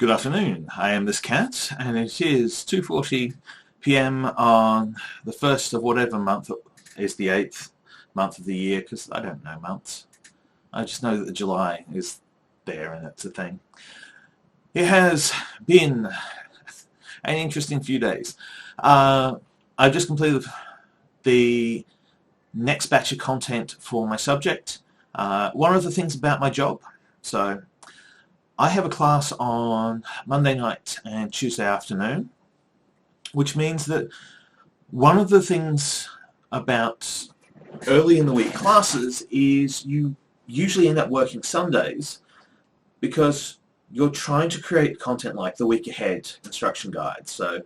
Good afternoon. I am this cat, and it is 2:40 p.m. on the first of whatever month is the 8th month of the year, because I don't know months. I just know that July is there, and it's a thing. It has been an interesting few days. I've just completed the next batch of content for my subject. One of the things about my job, so I have a class on Monday night and Tuesday afternoon, which means that one of the things about early in the week classes is you usually end up working Sundays because you're trying to create content like the week ahead instruction guide. So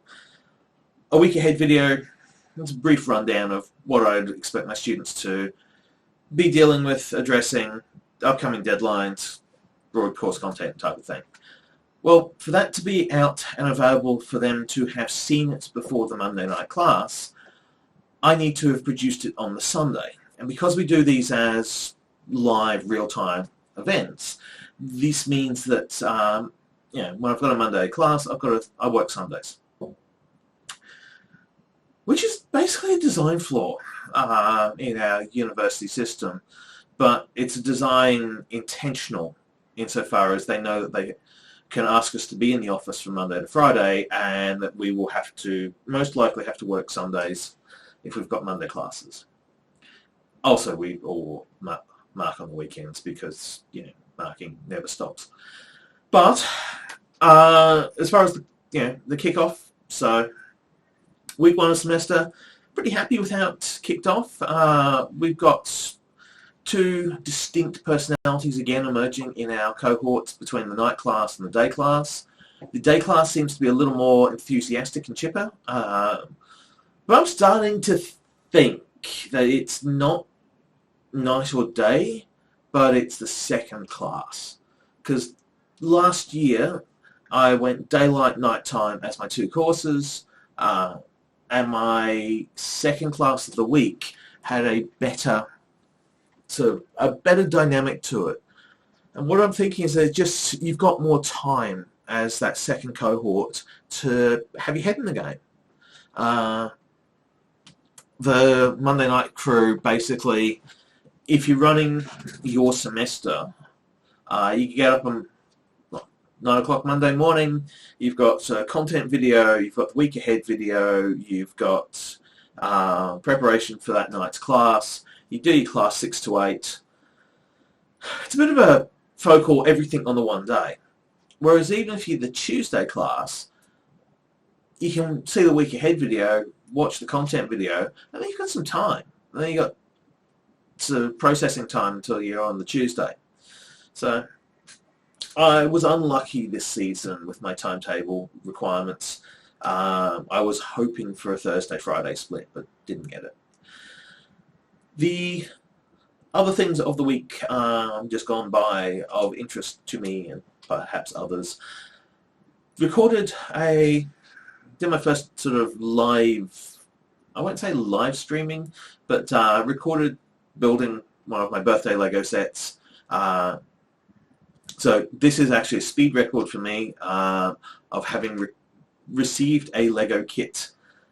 a week ahead video, it's a brief rundown of what I'd expect my students to be dealing with, addressing upcoming deadlines, broad course content type of thing. Well, for that to be out and available for them to have seen it before the Monday night class, I need to have produced it on the Sunday. And because we do these as live, real-time events, this means that when I've got a Monday class, I work Sundays, which is basically a design flaw in our university system, but it's a design intentional insofar as they know that they can ask us to be in the office from Monday to Friday, and that we will most likely have to work Sundays if we've got Monday classes. Also, we all mark on the weekends because, marking never stops. But as far as the kickoff, so week one of semester, pretty happy with how it kicked off. We've got two distinct personalities again emerging in our cohorts between the night class and the day class. The day class seems to be a little more enthusiastic and chipper, but I'm starting to think that it's not night or day, but it's the second class. Because last year I went daylight, nighttime as my two courses, and my second class of the week had a better dynamic to it. And what I'm thinking is that you've got more time as that second cohort to have your head in the game. The Monday night crew, basically, if you're running your semester, you can get up on 9 o'clock Monday morning, you've got content video, you've got the week ahead video, you've got preparation for that night's class. You do your class 6 to 8. It's a bit of a focal everything on the one day. Whereas even if you're the Tuesday class, you can see the week ahead video, watch the content video, and then you've got some time. And then you've got some processing time until you're on the Tuesday. So I was unlucky this season with my timetable requirements. I was hoping for a Thursday-Friday split, but didn't get it. The other things of the week just gone by of interest to me and perhaps others. Did my first sort of live, I won't say live streaming, but recorded building one of my birthday Lego sets. So this is actually a speed record for me of having received a Lego kit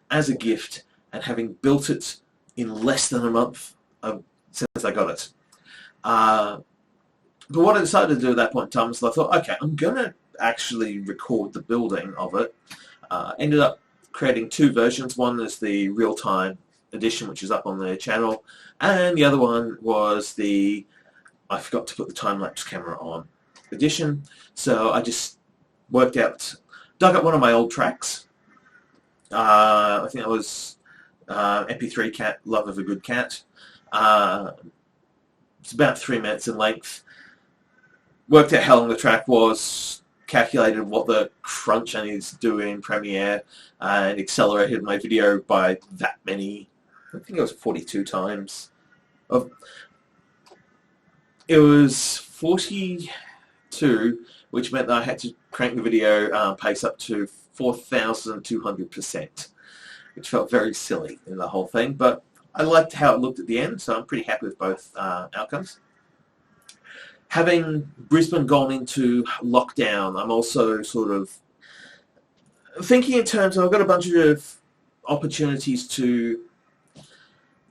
as a gift and having built it in less than a month since I got it. But what I decided to do at that point in time is I thought, okay, I'm going to actually record the building of it. Ended up creating two versions. One is the real-time edition, which is up on the channel, and the other one was I forgot to put the time-lapse camera on edition. So I just dug up one of my old tracks. I think that was MP3 Cat, Love of a Good Cat. It's about 3 minutes in length. Worked out how long the track was, calculated what the crunch I needed to do in Premiere, and accelerated my video by that many. I think it was 42 times. It was 42, which meant that I had to crank the video pace up to 4,200%, which felt very silly in the whole thing, but I liked how it looked at the end, so I'm pretty happy with both outcomes. having Brisbane gone into lockdown, I'm also sort of thinking in terms of I've got a bunch of opportunities to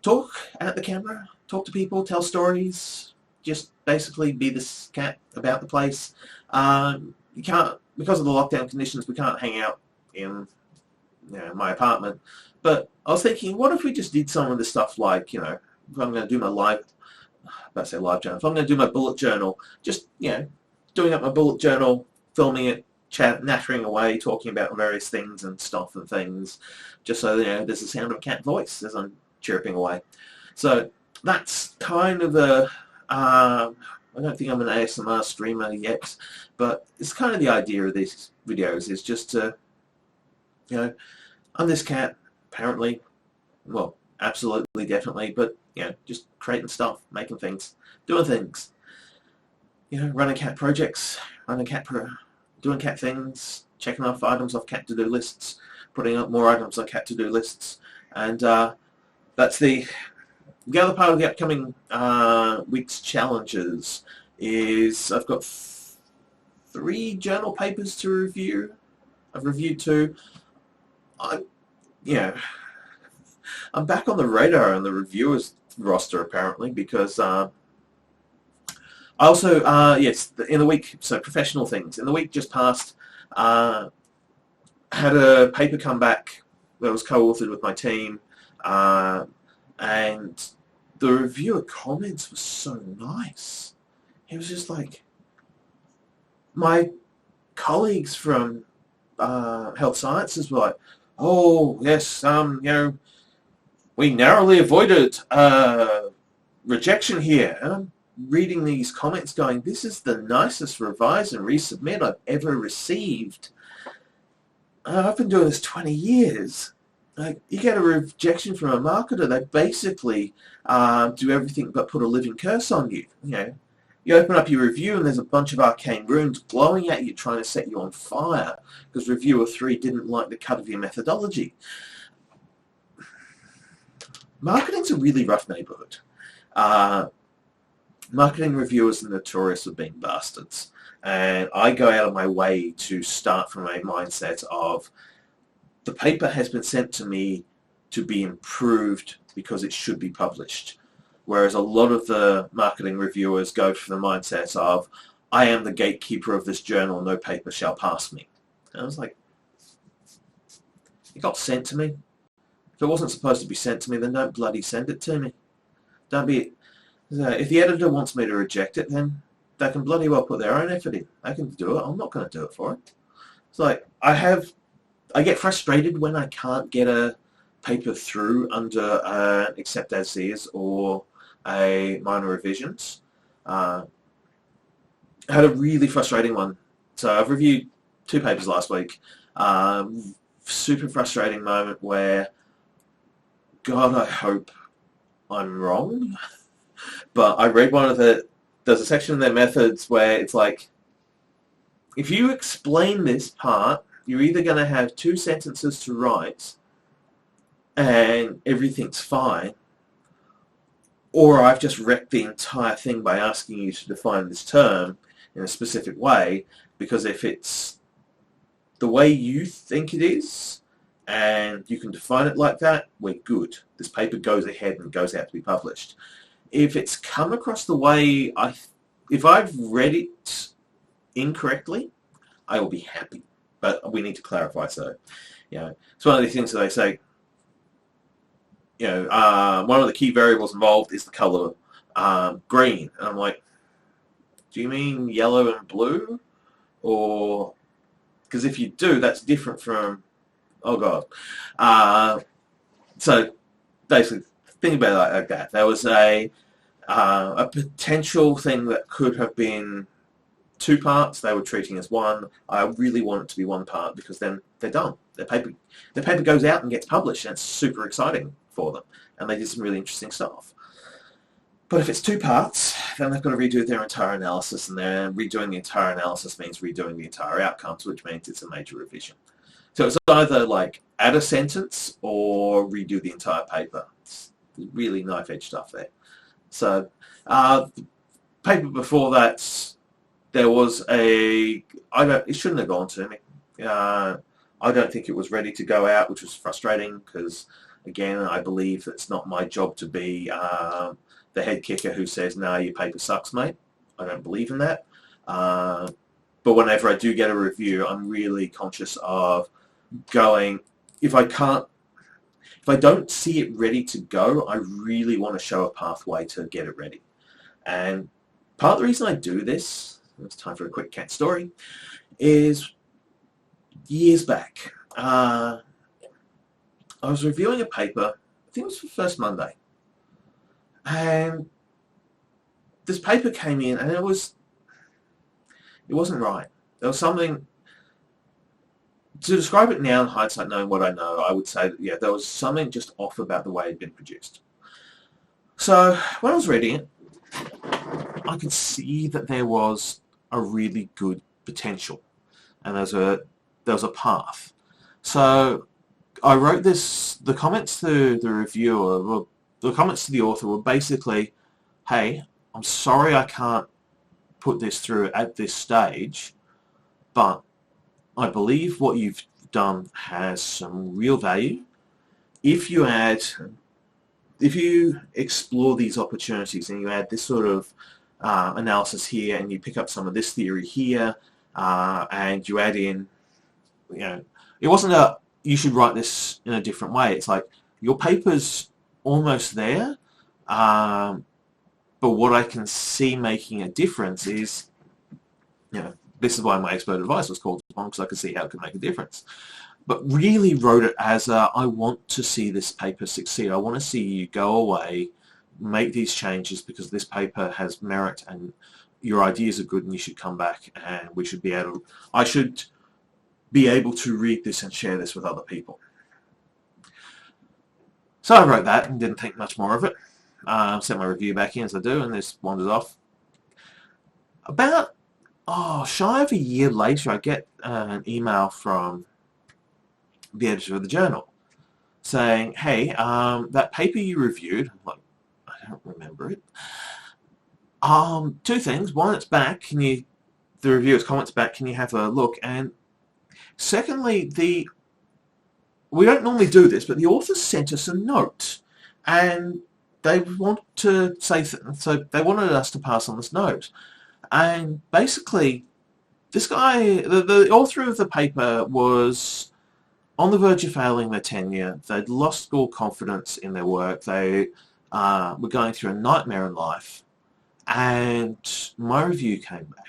talk at the camera, talk to people, tell stories, just basically be this cat about the place. You can't, because of the lockdown conditions, we can't hang out in my apartment. But I was thinking, what if we just did some of this stuff like, if I'm going to do my live journal, if I'm going to do my bullet journal, just, doing up my bullet journal, filming it, nattering away, talking about various things and stuff and things, just so, there's the sound of a cat voice as I'm chirping away. So that's kind of the, I don't think I'm an ASMR streamer yet, but it's kind of the idea of these videos is just to, I'm this cat, apparently, well, absolutely, definitely, but, just creating stuff, making things, doing things, running cat projects, doing cat things, checking off items off cat to-do lists, putting up more items on cat to-do lists, and that's the other part of the upcoming week's challenges is I've got 3 journal papers to review. I've reviewed 2. I'm back on the radar on the reviewers roster apparently because I also yes, in the week, so professional things in the week just past, had a paper come back that was co-authored with my team, and the reviewer comments were so nice. It was just like my colleagues from health sciences were like, oh yes, we narrowly avoided rejection here. And I'm reading these comments going, this is the nicest revise and resubmit I've ever received. I've been doing this 20 years. Like, you get a rejection from a marketer, they basically do everything but put a living curse on you. You open up your review and there's a bunch of arcane runes glowing at you trying to set you on fire because reviewer 3 didn't like the cut of your methodology. Marketing's a really rough neighborhood. Marketing reviewers are notorious for being bastards. And I go out of my way to start from a mindset of the paper has been sent to me to be improved because it should be published. Whereas a lot of the marketing reviewers go for the mindset of, I am the gatekeeper of this journal, no paper shall pass me. And I was like, it got sent to me. If it wasn't supposed to be sent to me, then don't bloody send it to me. Don't be... If the editor wants me to reject it, then they can bloody well put their own effort in. They can do it. I'm not going to do it for it. It's like, I get frustrated when I can't get a paper through under accept as is or a minor revisions. I had a really frustrating one. So I've reviewed 2 papers last week. Super frustrating moment where, God, I hope I'm wrong. But I read one of there's a section in their methods where it's like, if you explain this part, you're either going to have 2 sentences to write and everything's fine, or I've just wrecked the entire thing by asking you to define this term in a specific way, because if it's the way you think it is and you can define it like that, we're good. This paper goes ahead and goes out to be published. If it's come across the way if I've read it incorrectly, I will be happy. But we need to clarify. So, it's one of the things that they say. One of the key variables involved is the color green, and I'm like, do you mean yellow and blue, or because if you do, that's different from so basically, think about it like that. There was a potential thing that could have been 2 parts. They were treating as 1. I really want it to be 1 part because then they're done. Their paper goes out and gets published, and it's super exciting for them. And they did some really interesting stuff. But if it's 2 parts, then they've got to redo their entire analysis, and then redoing the entire analysis means redoing the entire outcomes, which means it's a major revision. So it's either like add a sentence or redo the entire paper. It's really knife-edge stuff there. So paper before that, there was it shouldn't have gone to me. I don't think it was ready to go out, which was frustrating because, again, I believe it's not my job to be the head kicker who says, "No, your paper sucks, mate." I don't believe in that. But whenever I do get a review, I'm really conscious of going, if I don't see it ready to go, I really want to show a pathway to get it ready. And part of the reason I do this, it's time for a quick cat story, is years back. I was reviewing a paper, I think it was for First Monday, and this paper came in and it wasn't right. There was something, to describe it now in hindsight, knowing what I know, I would say that, yeah, there was something just off about the way it had been produced. So when I was reading it, I could see that there was a really good potential, and there was a path. So I wrote this. The comments to the reviewer, well, the comments to the author were basically, "Hey, I'm sorry I can't put this through at this stage, but I believe what you've done has some real value. If you explore these opportunities and you add this sort of analysis here, and you pick up some of this theory here, and you add in, it wasn't you should write this in a different way. It's like, your paper's almost there, but what I can see making a difference is, this is why my expert advice was called upon, because I could see how it could make a difference. But really wrote it as I want to see this paper succeed. I want to see you go away, make these changes because this paper has merit and your ideas are good, and you should come back and I should be able to read this and share this with other people. So I wrote that and didn't think much more of it. Sent my review back in as I do, and this wandered off. About shy of a year later, I get an email from the editor of the journal saying, "Hey, that paper you reviewed," I'm like, I don't remember it. Two things. One, it's back. The reviewer's comments back. Can you have a look? And secondly, we don't normally do this, but the author sent us a note, and they want to say so. They wanted us to pass on this note, and basically, this guy, the author of the paper, was on the verge of failing their tenure. They'd lost all confidence in their work. They were going through a nightmare in life, and my review came back.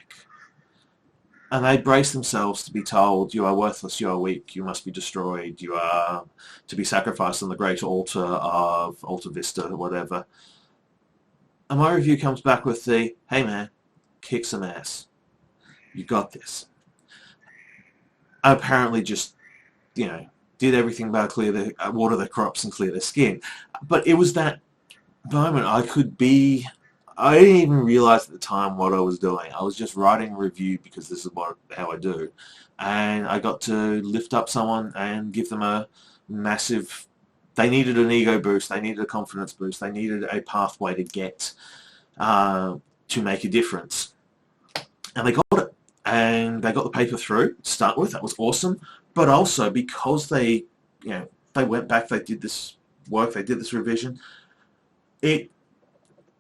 And they braced themselves to be told, "You are worthless, you are weak, you must be destroyed, you are to be sacrificed on the great altar of Alta Vista," or whatever. And my review comes back with the, "Hey man, kick some ass. You got this." I apparently just, did everything but water their crops and clear their skin. But it was that moment I didn't even realize at the time what I was doing. I was just writing a review because this is how I do. And I got to lift up someone and give them a massive... They needed an ego boost. They needed a confidence boost. They needed a pathway to get to make a difference. And they got it. And they got the paper through to start with. That was awesome. But also because they went back, they did this work, they did this revision, it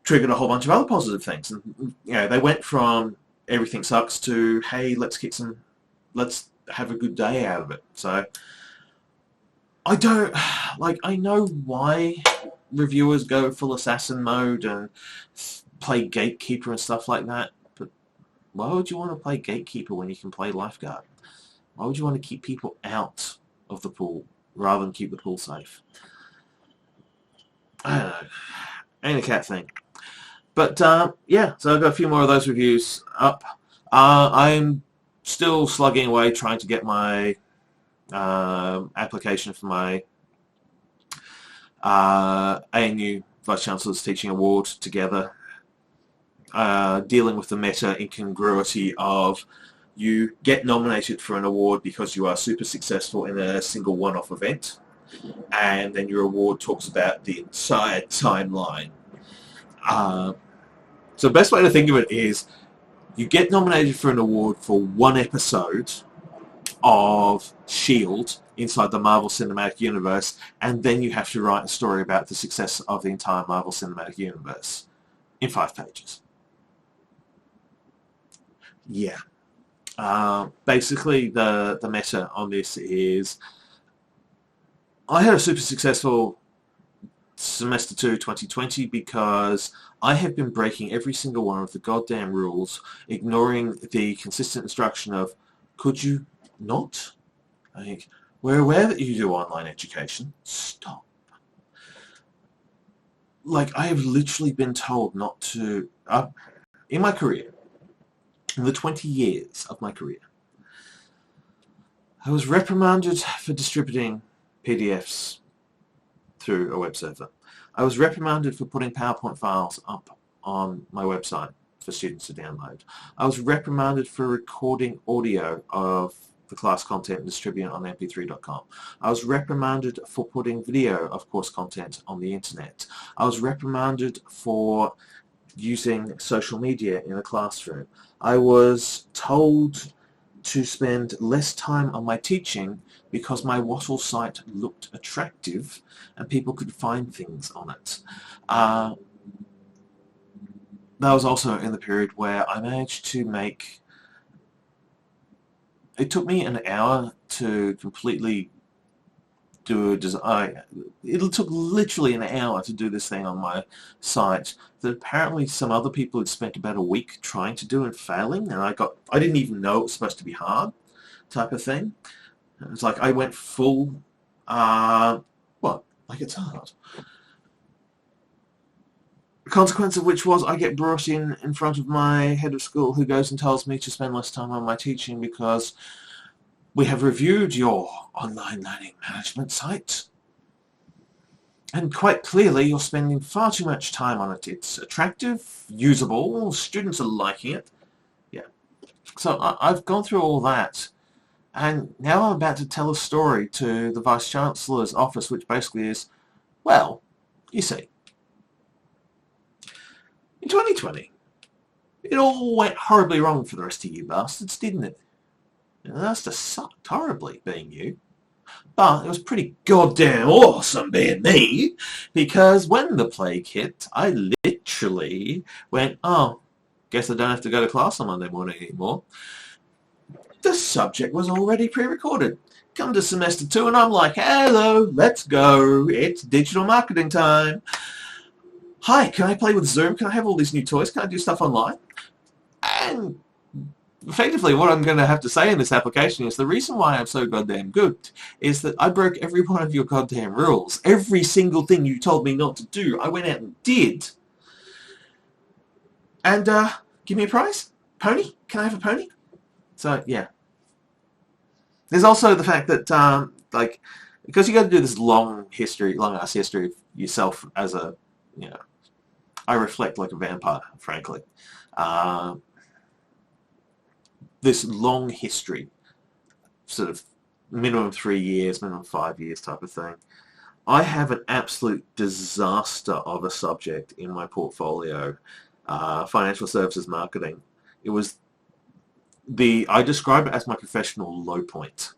triggered a whole bunch of other positive things. And they went from everything sucks to, hey, let's have a good day out of it. So I know why reviewers go full assassin mode and play gatekeeper and stuff like that, but why would you want to play gatekeeper when you can play lifeguard? Why would you want to keep people out of the pool rather than keep the pool safe? I don't know. Ain't a cat thing. But yeah, so I've got a few more of those reviews up. I'm still slugging away trying to get my application for my ANU Vice Chancellor's Teaching Award together, dealing with the meta incongruity of you get nominated for an award because you are super successful in a single one-off event, and then your award talks about the entire timeline. So the best way to think of it is you get nominated for an award for one episode of S.H.I.E.L.D. inside the Marvel Cinematic Universe, and then you have to write a story about the success of the entire Marvel Cinematic Universe in 5 pages. Yeah. Basically, the meta on this is I had a super successful semester 2 2020 because I have been breaking every single one of the goddamn rules, ignoring the consistent instruction of, could you not? Like, we're aware that you do online education. Stop. Like, I have literally been told not to, in my career, in the 20 years of my career, I was reprimanded for distributing PDFs through a web server. I was reprimanded for putting PowerPoint files up on my website for students to download. I was reprimanded for recording audio of the class content and distributing it on mp3.com. I was reprimanded for putting video of course content on the internet. I was reprimanded for using social media in a classroom. I was told to spend less time on my teaching because my wattle site looked attractive and people could find things on it. That was also in the period where I managed to make... It took me an hour to completely do a design. It took literally an hour to do this thing on my site that apparently some other people had spent about a week trying to do and failing, and I didn't even know it was supposed to be hard type of thing. It was like I went full, like it's hard. The consequence of which was I get brought in front of my head of school, who goes and tells me to spend less time on my teaching because we have reviewed your online learning management site, and quite clearly you're spending far too much time on it. It's attractive, usable, students are liking it. Yeah. So I've gone through all that, and now I'm about to tell a story to the Vice-Chancellor's office, which basically is, well, you see, in 2020, it all went horribly wrong for the rest of you bastards, didn't it? And that's just sucked horribly, being you. But it was pretty goddamn awesome being me, because when the plague hit, I literally went, oh, guess I don't have to go to class on Monday morning anymore. The subject was already pre-recorded. Come to semester 2 and I'm like, hello, let's go. It's digital marketing time. Hi, can I play with Zoom? Can I have all these new toys? Can I do stuff online? And effectively what I'm going to have to say in this application is the reason why I'm so goddamn good is that I broke every one of your goddamn rules. Every single thing you told me not to do, I went out and did. And, give me a prize? Pony? Can I have a pony? So, yeah. There's also the fact that, like, because you got to do this long-ass history of yourself as a, you know, I reflect like a vampire, frankly. This long history, sort of minimum 3 years, minimum 5 years type of thing. I have an absolute disaster of a subject in my portfolio, financial services marketing. It was I describe it as my professional low point.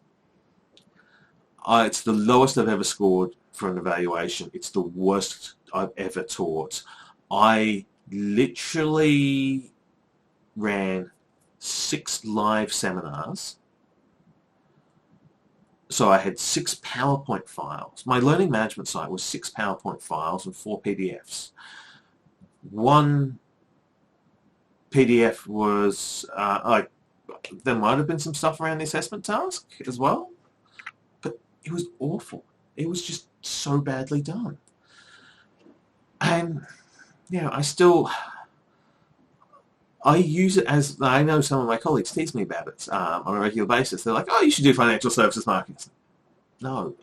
It's the lowest I've ever scored for an evaluation. It's the worst I've ever taught. I literally ran 6 live seminars. So I had 6 PowerPoint files. My learning management site was 6 PowerPoint files and 4 PDFs. One PDF was, there might have been some stuff around the assessment task as well, but it was awful. It was just so badly done. And, you know, I use it as, I know some of my colleagues tease me about it on a regular basis. They're like, oh, you should do financial services marketing. No.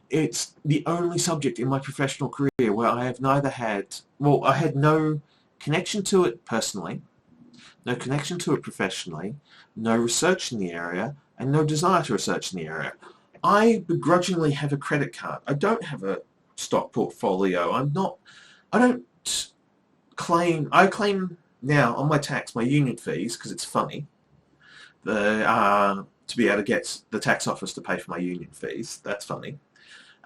It's the only subject in my professional career where I have neither had, well, I had no connection to it personally, no connection to it professionally, no research in the area, and no desire to research in the area. I begrudgingly have a credit card. I don't have a stock portfolio. I claim Now, on my tax, my union fees, because it's funny, to be able to get the tax office to pay for my union fees, that's funny.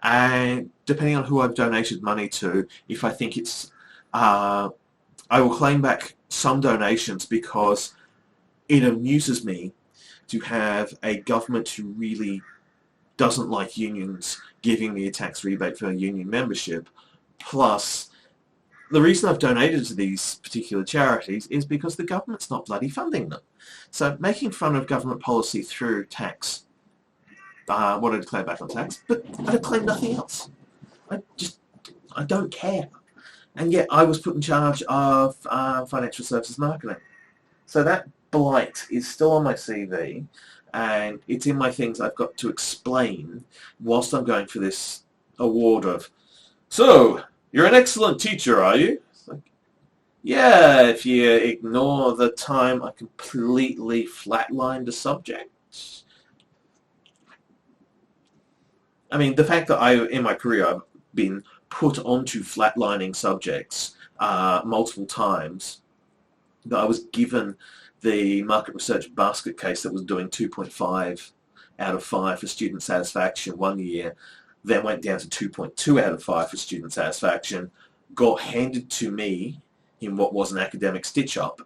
And depending on who I've donated money to, if I think it's, I will claim back some donations because it amuses me to have a government who really doesn't like unions giving me a tax rebate for union membership. Plus, the reason I've donated to these particular charities is because the government's not bloody funding them. So making fun of government policy through tax, what I declare back on tax, but I declare nothing else. I don't care. And yet I was put in charge of financial services marketing. So that blight is still on my CV, and it's in my things I've got to explain whilst I'm going for this award of, so, you're an excellent teacher, are you? It's like, yeah, if you ignore the time I completely flatlined a subject. I mean, the fact that in my career, I've been put onto flatlining subjects multiple times, that I was given the market research basket case that was doing 2.5 out of 5 for student satisfaction one year, then went down to 2.2 out of 5 for student satisfaction, got handed to me in what was an academic stitch-up,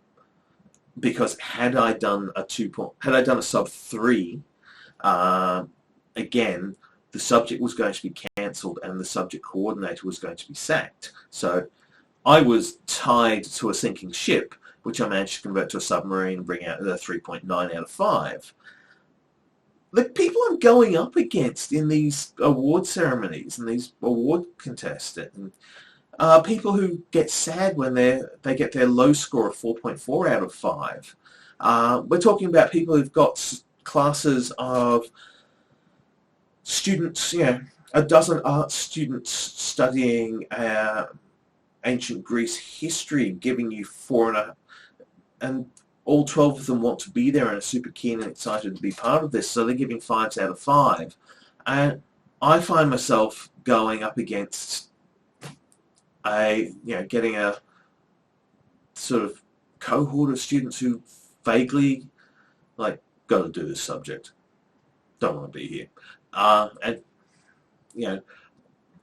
because had I done a sub 3, again, the subject was going to be cancelled and the subject coordinator was going to be sacked. So I was tied to a sinking ship, which I managed to convert to a submarine and bring out a 3.9 out of 5. The people I'm going up against in these award ceremonies and these award contests are people who get sad when they get their low score of 4.4 out of 5. We're talking about people who've got classes of students, a dozen art students studying ancient Greece history, giving you 4.5, and all 12 of them want to be there and are super keen and excited to be part of this, so they're giving 5s out of 5. And I find myself going up against getting a sort of cohort of students who vaguely, like, got to do this subject, don't want to be here. And,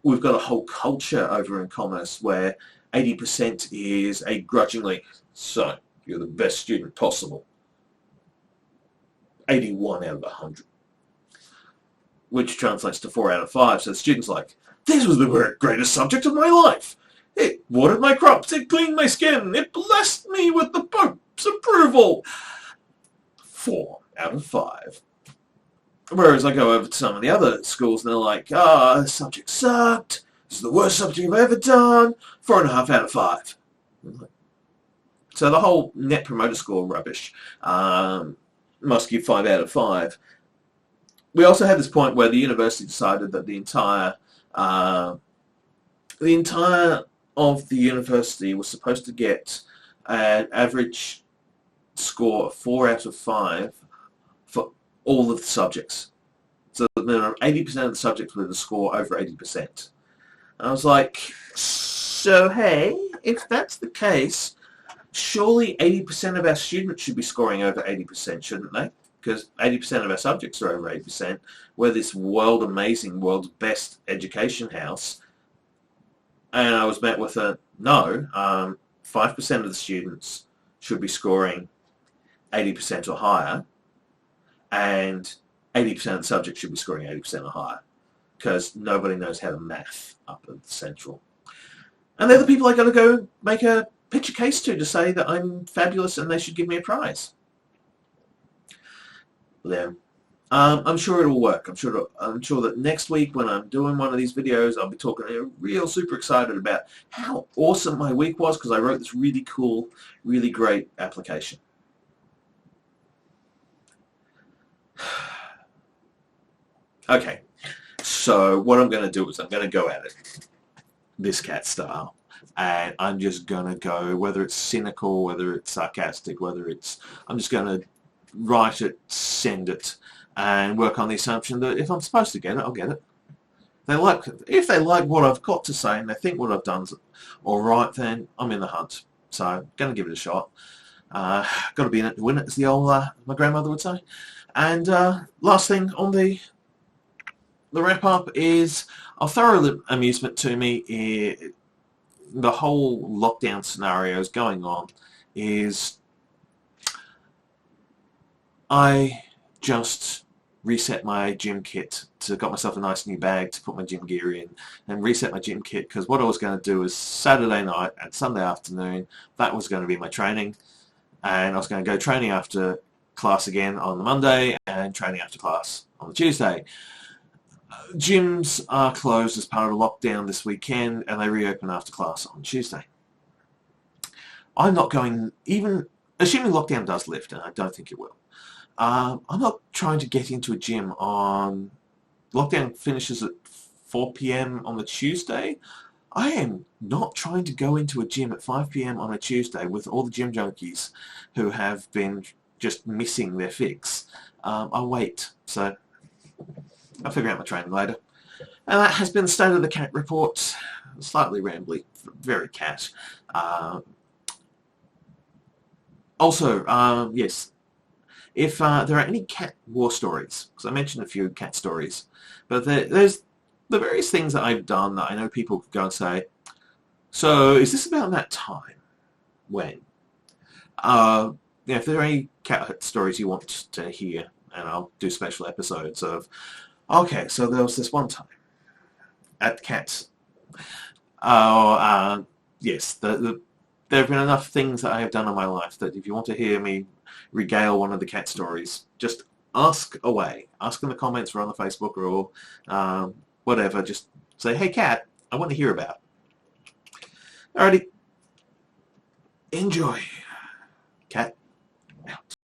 we've got a whole culture over in commerce where 80% is a grudgingly, so, you're the best student possible. 81 out of 100. Which translates to 4 out of 5. So the student's like, this was the greatest subject of my life. It watered my crops, it cleaned my skin, it blessed me with the Pope's approval. 4 out of 5. Whereas I go over to some of the other schools and they're like, this subject sucked, this is the worst subject I've ever done, 4.5 out of 5. So the whole net promoter score rubbish must give 5 out of 5. We also had this point where the university decided that the entire of the university was supposed to get an average score of 4 out of 5 for all of the subjects. So there are 80% of the subjects with a score over 80%. And I was like, so hey, if that's the case, surely 80% of our students should be scoring over 80%, shouldn't they? Because 80% of our subjects are over 80%. We're this world-amazing, world's best education house. And I was met with a, no, 5% of the students should be scoring 80% or higher, and 80% of the subjects should be scoring 80% or higher, because nobody knows how to math up at the central. And they're the people I got to go pitch a case to say that I'm fabulous and they should give me a prize. Then, I'm sure it'll work. I'm sure that next week when I'm doing one of these videos, I'll be talking real super excited about how awesome my week was because I wrote this really cool, really great application. Okay, so what I'm going to do is I'm going to go at it this cat style. And I'm just going to go, whether it's cynical, whether it's sarcastic, I'm just going to write it, send it, and work on the assumption that if I'm supposed to get it, I'll get it. If they like what I've got to say and they think what I've done's all right, then I'm in the hunt. so I'm going to give it a shot. Got to be in it to win it, as the old my grandmother would say. And last thing on the wrap up is a thorough amusement to me. The whole lockdown scenarios going on is I just reset my gym kit got myself a nice new bag to put my gym gear in and reset my gym kit, because what I was going to do is Saturday night and Sunday afternoon, that was going to be my training, and I was going to go training after class again on the Monday and training after class on the Tuesday. Gyms are closed as part of a lockdown this weekend, and they reopen after class on Tuesday. I'm not going, even assuming lockdown does lift, and I don't think it will, I'm not trying to get into a gym on... Lockdown finishes at 4 p.m. on the Tuesday. I am not trying to go into a gym at 5 p.m. on a Tuesday with all the gym junkies who have been just missing their fix. I'll wait. So I'll figure out my training later. And that has been the State of the Cat report. Slightly rambly, very cat. Also, yes, if there are any cat war stories, because I mentioned a few cat stories, but there's the various things that I've done that I know people could go and say, so is this about that time? When? If there are any cat stories you want to hear, and I'll do special episodes of, okay, so there was this one time at Cats. Yes, there have been enough things that I have done in my life that if you want to hear me regale one of the cat stories, just ask away. Ask in the comments or on the Facebook or whatever. Just say, hey Cat, I want to hear about it. Alrighty. Enjoy.